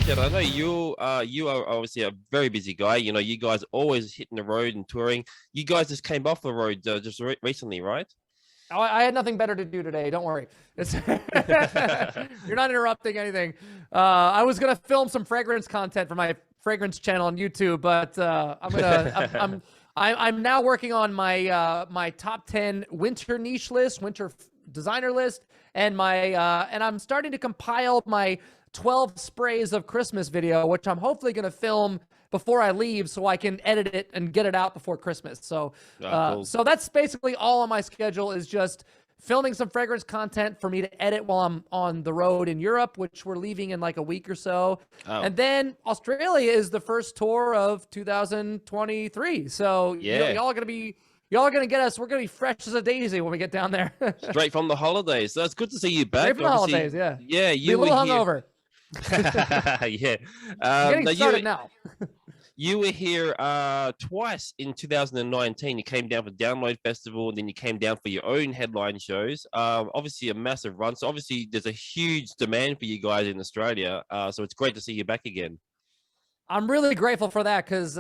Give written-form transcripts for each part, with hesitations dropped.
Arejay, I know you are obviously a very busy guy. You know, you guys always hitting the road and touring. You guys just came off the road just recently, right? I had nothing better to do today. Don't worry. It's You're not interrupting anything. I was gonna film some fragrance content for my fragrance channel on YouTube, but I'm now working on my top 10 winter niche list, designer list, and and I'm starting to compile my 12 sprays of Christmas video, which I'm hopefully gonna film before I leave so I can edit it and get it out before Christmas. So, Cool. so that's basically all on my schedule, is just filming some fragrance content for me to edit while I'm on the road in Europe, which we're leaving in like a week or so. Oh. And then Australia is the first tour of 2023. So Yeah. y'all are going to get us. We're going to be fresh as a daisy when we get down there. Straight from the holidays. So it's good to see you back. Straight from the holidays, yeah. Yeah, Be you a little were here. hungover. Yeah. Getting started now. You were here twice in 2019. You came down for Download Festival, and then you came down for your own headline shows. Obviously a massive run. So obviously there's a huge demand for you guys in Australia. So it's great to see you back again. I'm really grateful for that because,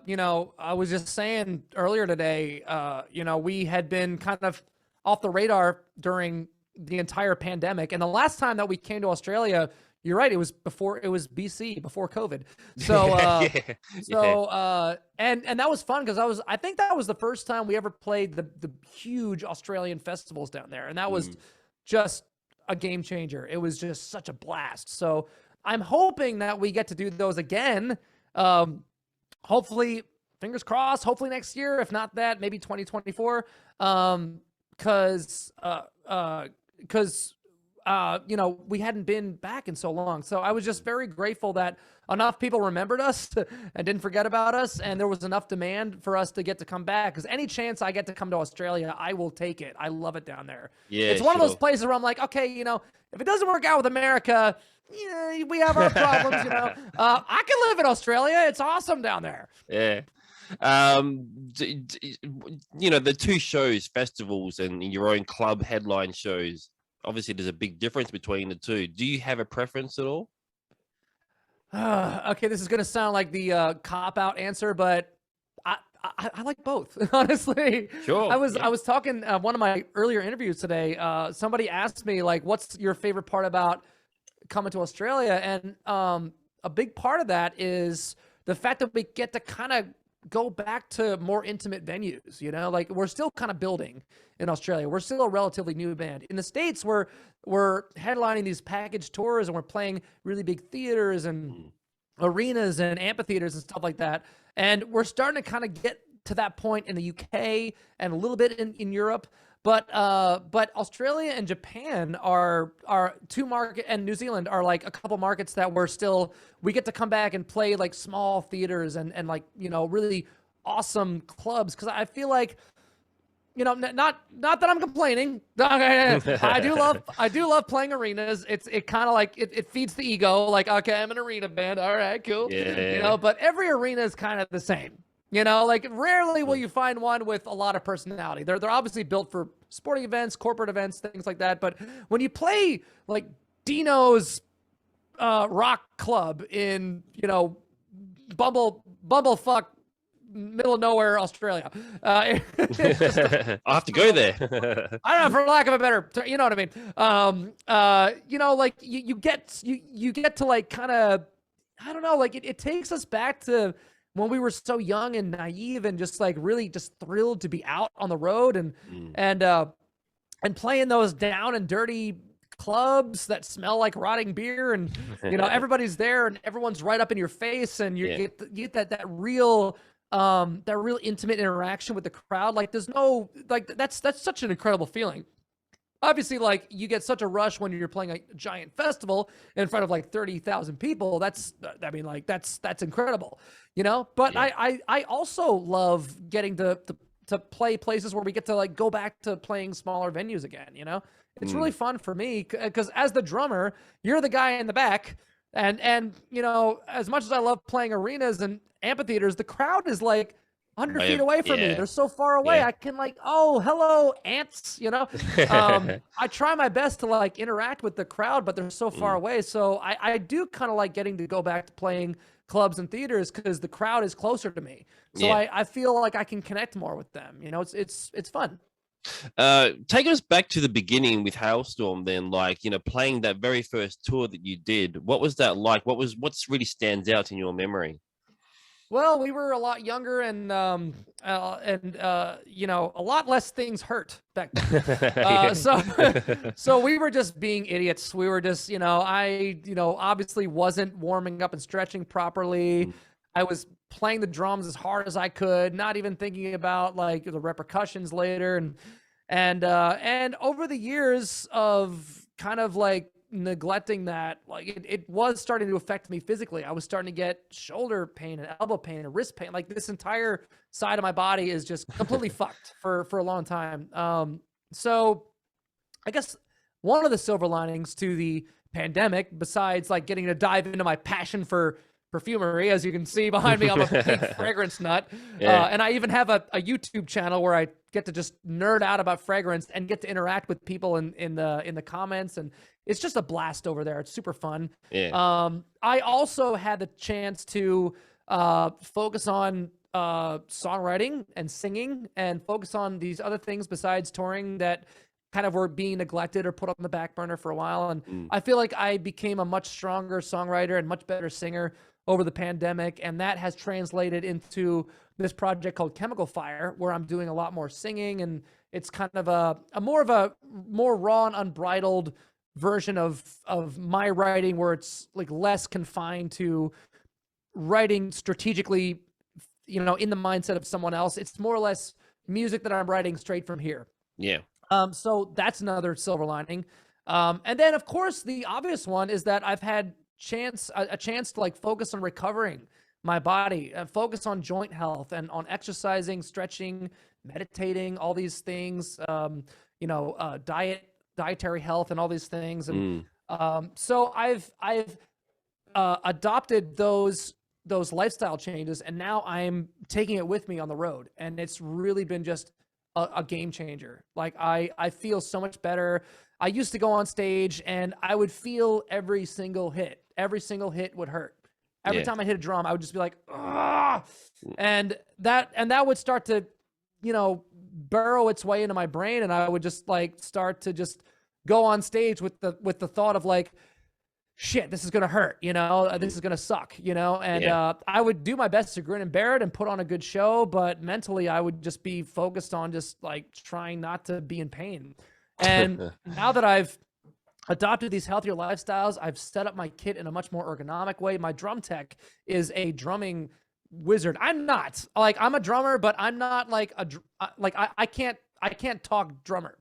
you know, I was just saying earlier today, you know, we had been kind of off the radar during the entire pandemic. And the last time that we came to Australia, you're right, it was BC, before COVID. So, and that was fun because I think that was the first time we ever played the huge Australian festivals down there. And that was just a game changer. It was just such a blast. So I'm hoping that we get to do those again. Hopefully, fingers crossed, hopefully next year. If not that, maybe 2024. Because you know, we hadn't been back in so long. So I was just very grateful that enough people remembered us and didn't forget about us. And there was enough demand for us to get to come back. Because any chance I get to come to Australia, I will take it. I love it down there. Yeah, it's one of those places where I'm like, okay, you know, if it doesn't work out with America, yeah, we have our problems, you know. I can live in Australia. It's awesome down there. Yeah. You know, the two shows, festivals and your own club headline shows, obviously there's a big difference between the two. Do you have a preference at all? Okay, this is going to sound like the cop-out answer, but I like both, honestly. Sure. I was talking one of my earlier interviews today. Somebody asked me, like, what's your favorite part about coming to Australia? And a big part of that is the fact that we get to kind of go back to more intimate venues, you know, like we're still kind of building in Australia. We're still a relatively new band. In the States, we're headlining these package tours and we're playing really big theaters and arenas and amphitheaters and stuff like that. And we're starting to kind of get to that point in the UK and a little bit in Europe. But Australia and Japan are two markets, and New Zealand are like a couple markets that we get to come back and play like small theaters and like, you know, really awesome clubs. Cause I feel like, you know, not that I'm complaining. I do love playing arenas. It kind of like, it feeds the ego. Like, okay, I'm an arena band. All right, cool. Yeah. You know, but every arena is kind of the same. You know, like rarely will you find one with a lot of personality. They're obviously built for sporting events, corporate events, things like that. But when you play like Dino's rock club in, you know, bumblefuck middle of nowhere Australia, I'll have to go there. I don't know, for lack of a better, you know what I mean. You know, like you get to like kind of, I don't know, like it takes us back to when we were so young and naive and just like really just thrilled to be out on the road and playing those down and dirty clubs that smell like rotting beer, and you know, everybody's there and everyone's right up in your face, and you get that real intimate interaction with the crowd. Like there's no, like that's such an incredible feeling. Obviously, like you get such a rush when you're playing a giant festival in front of like 30,000 people. That's incredible, you know. But I also love getting to play places where we get to like go back to playing smaller venues again. You know, it's really fun for me because as the drummer, you're the guy in the back, and you know, as much as I love playing arenas and amphitheaters, the crowd is like 100 feet away from me. They're so far away. I can like, oh, hello, ants, you know? I try my best to like interact with the crowd, but they're so far away. So I do kind of like getting to go back to playing clubs and theaters because the crowd is closer to me. So I feel like I can connect more with them. You know, it's fun. Take us back to the beginning with Halestorm then, like, you know, playing that very first tour that you did. What was that like? What's really stands out in your memory? Well, we were a lot younger and you know, a lot less things hurt back then. So we were just being idiots. We were just, you know, obviously wasn't warming up and stretching properly. I was playing the drums as hard as I could, not even thinking about like the repercussions later. And over the years of kind of like neglecting that, like it was starting to affect me physically. I was starting to get shoulder pain and elbow pain and wrist pain. Like this entire side of my body is just completely fucked for a long time. So I guess one of the silver linings to the pandemic, besides like getting to dive into my passion for perfumery, as you can see behind me, I'm a big fragrance nut. And I even have a YouTube channel where I get to just nerd out about fragrance and get to interact with people in the comments, and it's just a blast over there. It's super fun. I also had the chance to focus on songwriting and singing and focus on these other things besides touring that kind of were being neglected or put on the back burner for a while. And I feel like I became a much stronger songwriter and much better singer over the pandemic. And that has translated into this project called Chemical Fire, where I'm doing a lot more singing. And it's kind of a more raw and unbridled version of my writing, where it's like less confined to writing strategically, you know, in the mindset of someone else. It's more or less music that I'm writing straight from here. So that's another silver lining. And then of course the obvious one is that I've had a chance to like focus on recovering my body, focus on joint health and on exercising, stretching, meditating, all these things, you know, dietary health and all these things. And so I've adopted those lifestyle changes, and now I'm taking it with me on the road, and it's really been just a game changer. Like I feel so much better. I used to go on stage and I would feel every single hit would hurt. Every time I hit a drum, I would just be like, ah, and that would start to, you know, burrow its way into my brain, and I would just like start to just go on stage with the thought of like, shit, this is gonna hurt, you know, this is gonna suck, you know, and I would do my best to grin and bear it and put on a good show, but mentally I would just be focused on just like trying not to be in pain. And now that I've adopted these healthier lifestyles, I've set up my kit in a much more ergonomic way. My drum tech is a drumming wizard. I'm a drummer, but I'm not like I can't talk drummer.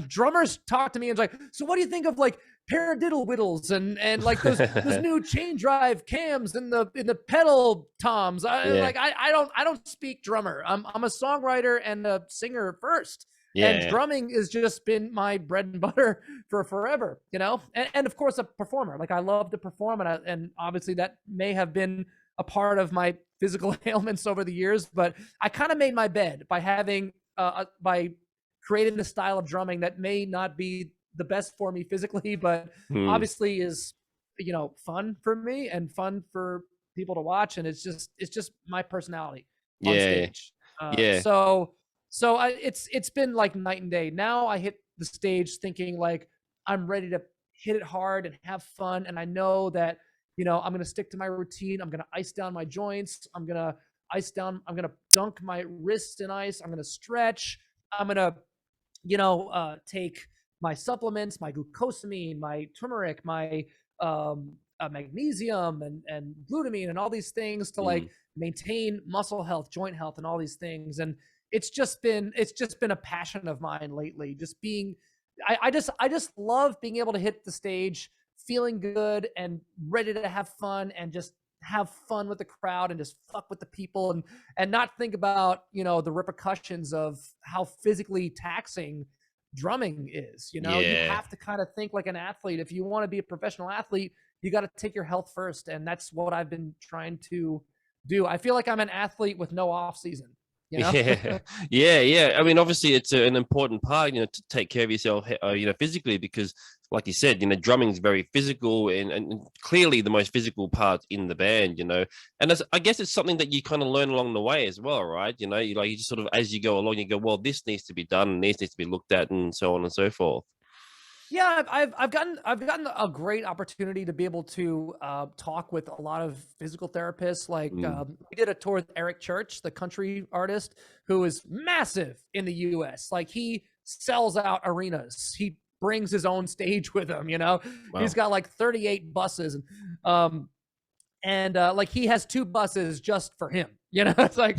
Drummers talk to me and it's like, so what do you think of like paradiddle whittles and like those new chain drive cams in the pedal toms? I don't speak drummer. I'm a songwriter and a singer first. Drumming has just been my bread and butter for forever, you know? And of course a performer. Like I love to perform, and obviously that may have been a part of my physical ailments over the years, but I kind of made my bed by having by creating a style of drumming that may not be the best for me physically, but obviously is, you know, fun for me and fun for people to watch. And it's just my personality on stage. So it's been like night and day. Now I hit the stage thinking like I'm ready to hit it hard and have fun. And I know that, you know, I'm going to stick to my routine. I'm going to ice down my joints. I'm going to dunk my wrists in ice. I'm going to stretch. I'm going to, you know, take my supplements, my glucosamine, my turmeric, my magnesium and glutamine and all these things to like maintain muscle health, joint health, and all these things. And it's just been a passion of mine lately. Just being, I just love being able to hit the stage, feeling good and ready to have fun and just have fun with the crowd and just fuck with the people and not think about, you know, the repercussions of how physically taxing drumming is. You know, you have to kind of think like an athlete. If you want to be a professional athlete, you got to take your health first. And that's what I've been trying to do. I feel like I'm an athlete with no off season. You know? Yeah. I mean, obviously, it's an important part, to take care of yourself, physically, because, like you said, drumming is very physical and clearly the most physical part in the band, And I guess it's something that you kind of learn along the way as well, right? You just sort of, as you go along, you go, well, this needs to be done, and this needs to be looked at, and so on and so forth. Yeah, I've gotten a great opportunity to be able to talk with a lot of physical therapists. Like we did a tour with Eric Church, the country artist, who is massive in the U.S. Like he sells out arenas. He brings his own stage with him. Wow. He's got like 38 buses, and like he has 2 buses just for him. It's like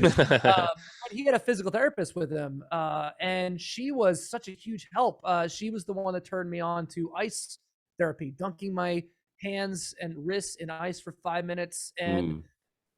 he had a physical therapist with him, and she was such a huge help. She was the one that turned me on to ice therapy, dunking my hands and wrists in ice for 5 minutes. And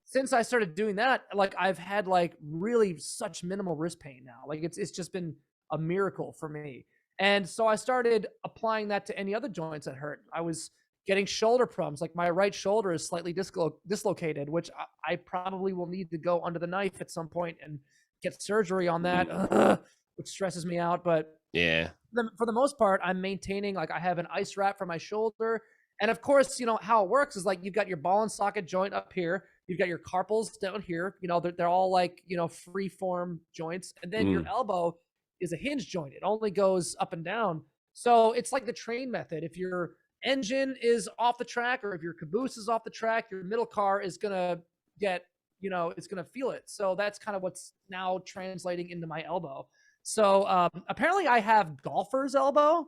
since I started doing that, like I've had like really such minimal wrist pain now. Like it's just been a miracle for me. And so I started applying that to any other joints that hurt. I was getting shoulder problems. Like my right shoulder is slightly dislocated, which I probably will need to go under the knife at some point and get surgery on that, which stresses me out. But yeah, for the most part, I'm maintaining, like I have an ice wrap for my shoulder. And of course, how it works is like you've got your ball and socket joint up here. You've got your carpals down here. They're all like, free form joints. And then your elbow is a hinge joint. It only goes up and down. So it's like the train method. If your engine is off the track, or if your caboose is off the track, your middle car is going to get, it's going to feel it. So that's kind of what's now translating into my elbow. So apparently I have golfer's elbow.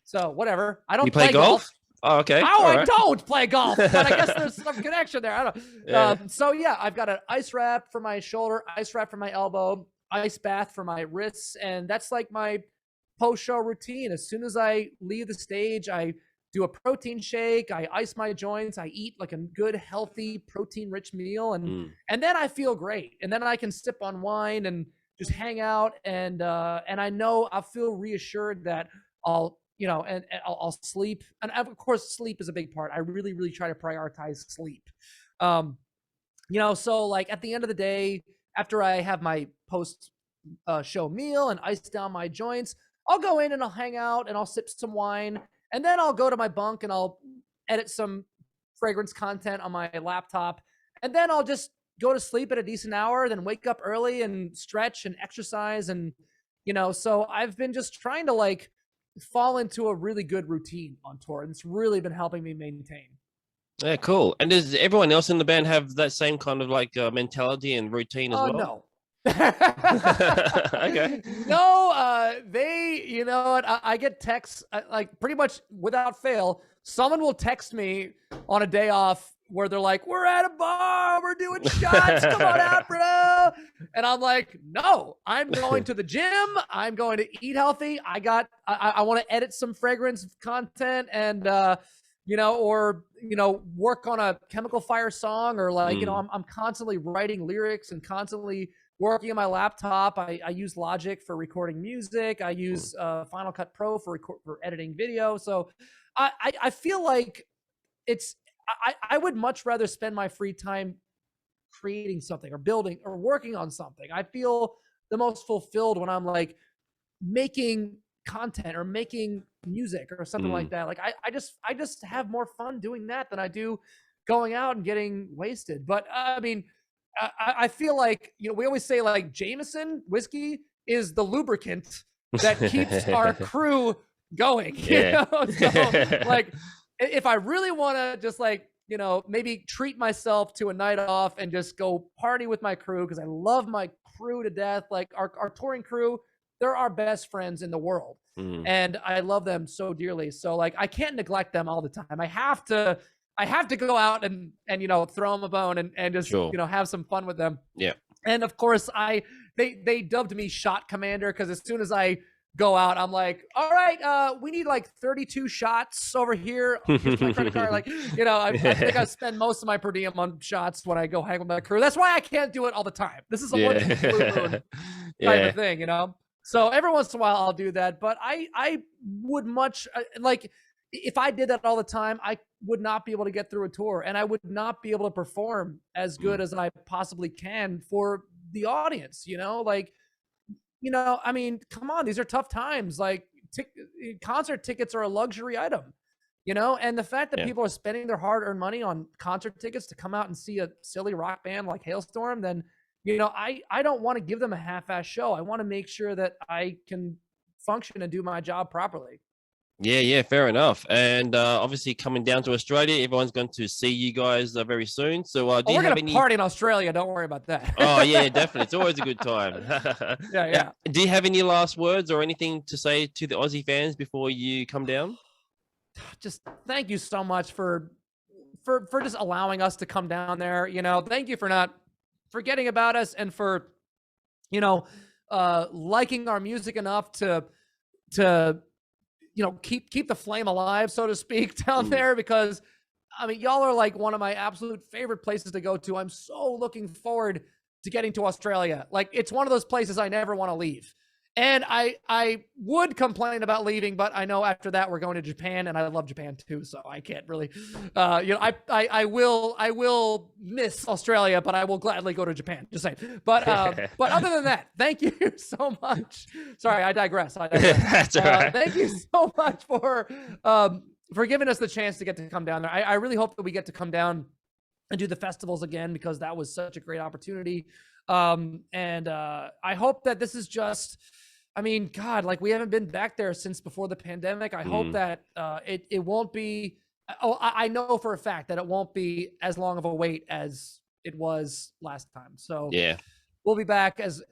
So whatever. I don't play golf. Oh, okay. I don't play golf, but I guess there's some connection there. I don't know. Yeah. So yeah, I've got an ice wrap for my shoulder, ice wrap for my elbow, ice bath for my wrists. And that's like my post-show routine. As soon as I leave the stage, I do a protein shake, I ice my joints, I eat like a good, healthy, protein-rich meal, and then I feel great. And then I can sip on wine and just hang out, and I know I'll feel reassured that I'll sleep. And of course, sleep is a big part. I really, really try to prioritize sleep. So like at the end of the day, after I have my post show meal and ice down my joints, I'll go in and I'll hang out and I'll sip some wine. And then I'll go to my bunk and I'll edit some fragrance content on my laptop. And then I'll just go to sleep at a decent hour, then wake up early and stretch and exercise. And, so I've been just trying to like fall into a really good routine on tour. And it's really been helping me maintain. Yeah, cool. And does everyone else in the band have that same kind of like mentality and routine as well? No. Okay. No, they, I get texts like pretty much without fail. Someone will text me on a day off where they're like, "We're at a bar, we're doing shots, come on out, bro." And I'm like, "No, I'm going to the gym. I'm going to eat healthy. I want to edit some fragrance content and, work on a Chemical Fire song, or like, I'm constantly writing lyrics and constantly working on my laptop. I use Logic for recording music. I use Final Cut Pro for editing video. So I feel like I would much rather spend my free time creating something or building or working on something. I feel the most fulfilled when I'm like making content or making music or something like that. Like I just have more fun doing that than I do going out and getting wasted. But I mean, I feel like, we always say like Jameson whiskey is the lubricant that keeps our crew going. Yeah. So like if I really want to just like, maybe treat myself to a night off and just go party with my crew, because I love my crew to death. Like our touring crew, they're our best friends in the world. And I love them so dearly. So like, I can't neglect them all the time. I have to go out and throw them a bone and just, have some fun with them. Yeah. And of course they dubbed me Shot Commander, because as soon as I go out, I'm like, all right, we need like 32 shots over here. Here's my credit card. Like, I think I spend most of my per diem on shots when I go hang with my crew. That's why I can't do it all the time. This is a once in a blue moon type of thing, So every once in a while I'll do that, but I would much like, if I did that all the time, I would not be able to get through a tour, and I would not be able to perform as good as I possibly can for the audience, you know? Like, you know, I mean, come on, these are tough times. Like, concert tickets are a luxury item, you know? And the fact that people are spending their hard-earned money on concert tickets to come out and see a silly rock band like Halestorm, then, you know, I don't want to give them a half-ass show. I want to make sure that I can function and do my job properly. Yeah, fair enough. And obviously, coming down to Australia, everyone's going to see you guys very soon. So, do you We're have gonna any? party in Australia. Don't worry about that. Oh yeah, definitely. It's always a good time. Yeah. Do you have any last words or anything to say to the Aussie fans before you come down? Just thank you so much for just allowing us to come down there. You know, thank you for not forgetting about us, and for, you know, liking our music enough to you know, keep the flame alive, so to speak, down there, because I mean, y'all are like one of my absolute favorite places to go to. I'm so looking forward to getting to Australia. Like, it's one of those places I never want to leave. And I would complain about leaving, but I know after that we're going to Japan, and I love Japan too, so I can't really, you know, I will miss Australia, but I will gladly go to Japan. Just saying. But other than that, thank you so much. Sorry, I digress. That's all right. Thank you so much for giving us the chance to get to come down there. I really hope that we get to come down and do the festivals again, because that was such a great opportunity. And I hope that this is just, I mean, God, like, we haven't been back there since before the pandemic. I hope that it won't be, I know for a fact that it won't be as long of a wait as it was last time. So Yeah. we'll be back as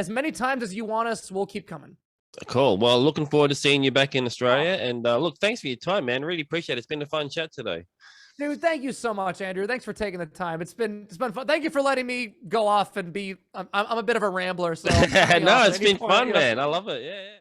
many times as you want us. We'll keep coming. Cool. Well, looking forward to seeing you back in Australia. And look, thanks for your time, man. Really appreciate it. It's been a fun chat today. Dude, thank you so much, Andrew. Thanks for taking the time. It's been fun. Thank you for letting me go off and be. I'm a bit of a rambler, so No, it's been fun, man. I love it. Yeah.